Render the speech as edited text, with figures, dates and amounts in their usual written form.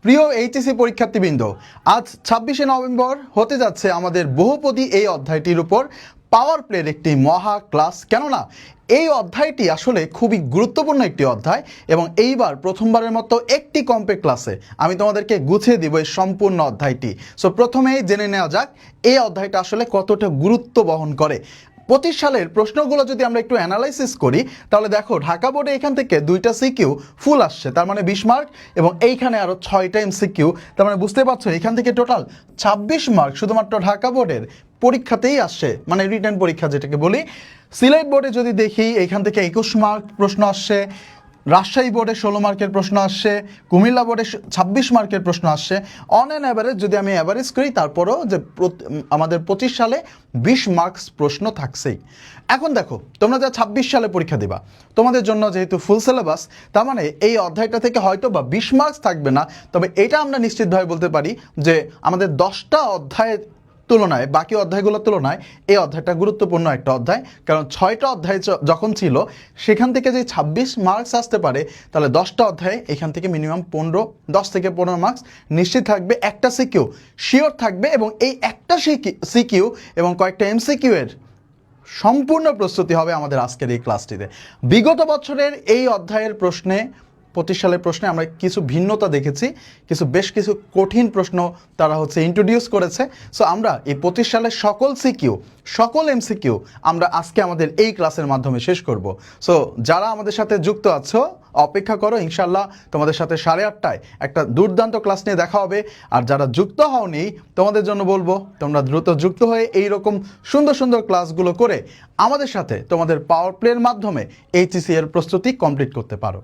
প্রিয় এইচএসসি পরীক্ষার্থীবৃন্দ, আজ ২৬শে নভেম্বর হতে যাচ্ছে আমাদের বহুপদী এই অধ্যায়টির উপর পাওয়ার প্লের একটি মহা ক্লাস। কেননা এই অধ্যায়টি আসলে খুবই গুরুত্বপূর্ণ একটি অধ্যায় এবং এইবার প্রথমবারের মতো একটি কম্প্যাক্ট ক্লাসে আমি তোমাদেরকে গুছিয়ে দিব এই সম্পূর্ণ অধ্যায়টি। সো প্রথমেই জেনে নেওয়া যাক এই অধ্যায়টা আসলে কতটা গুরুত্ব বহন করে। ২৫ সালের প্রশ্নগুলো যদি আমরা একটু অ্যানালাইসিস করি তাহলে দেখো ঢাকা বোর্ডে এখান থেকে 2টা সিকিউ ফুল আসছে, তার মানে 20 মার্ক, এবং এইখানে আরও 6টা এমসিকিউ, তার মানে বুঝতে পারছো এখান থেকে টোটাল 26 মার্ক শুধুমাত্র ঢাকা বোর্ডের পরীক্ষাতেই আসছে, মানে রিটেন পরীক্ষা যেটাকে বলি। সিলেট বোর্ডে যদি দেখি এখান থেকে 21 মার্ক প্রশ্ন আসছে, রাজশাহী বোর্ডে 16 মার্কের প্রশ্ন আসছে, কুমিল্লা বোর্ডে 26 মার্কের প্রশ্ন আসছে। অন অ্যান অ্যাভারেজ যদি আমি অ্যাভারেজ করি তারপরও যে আমাদের 25 সালে 20 মার্কস প্রশ্ন থাকছেই। এখন দেখো তোমরা যা 26 সালে পরীক্ষা দিবা, তোমাদের জন্য যেহেতু ফুল সিলেবাস, তার মানে এই অধ্যায়টা থেকে হয়তো বা 20 মার্কস থাকবে না, তবে এটা আমরা নিশ্চিতভাবে বলতে পারি যে আমাদের 10টা অধ্যায়ের তুলনায়, বাকি অধ্যায়গুলোর তুলনায় এই অধ্যায়টা গুরুত্বপূর্ণ একটা অধ্যায়। কারণ 6টা অধ্যায় যখন ছিল সেখান থেকে যে 26 মার্কস আসতে পারে, তাহলে 10টা অধ্যায়ে এখান থেকে মিনিমাম 10 থেকে 15 মার্কস নিশ্চিত থাকবে। একটা সিকিউ শিওর থাকবে এবং এই একটা সিকিউ এবং কয়েকটা এমসিকিউ এর সম্পূর্ণ প্রস্তুতি হবে আমাদের আজকের এই ক্লাসটিতে। বিগত বছরের এই অধ্যায়ের প্রশ্নে, 25 সালের প্রশ্নে আমরা কিছু ভিন্নতা দেখেছি, বেশ কিছু কঠিন প্রশ্ন তারা ইন্ট্রোডিউস করেছে। সো আমরা এই 25 সালের সকল সিকিউ, সকল এমসিকিউ আমরা আজকে আমাদের এই ক্লাসের মাধ্যমে শেষ করব। সো যারা আমাদের সাথে যুক্ত আছো অপেক্ষা করো, ইনশাল্লাহ তোমাদের সাথে 8:30টায় একটা দুর্দান্ত ক্লাস নিয়ে দেখা হবে। আর যারা যুক্ত হওনি তোমাদের জন্য বলবো তোমরা দ্রুত যুক্ত হয়ে এইরকম সুন্দর সুন্দর ক্লাসগুলো করে আমাদের সাথে তোমাদের পাওয়ার প্লের মাধ্যমে এইচএসসি এর প্রস্তুতি কমপ্লিট করতে পারো।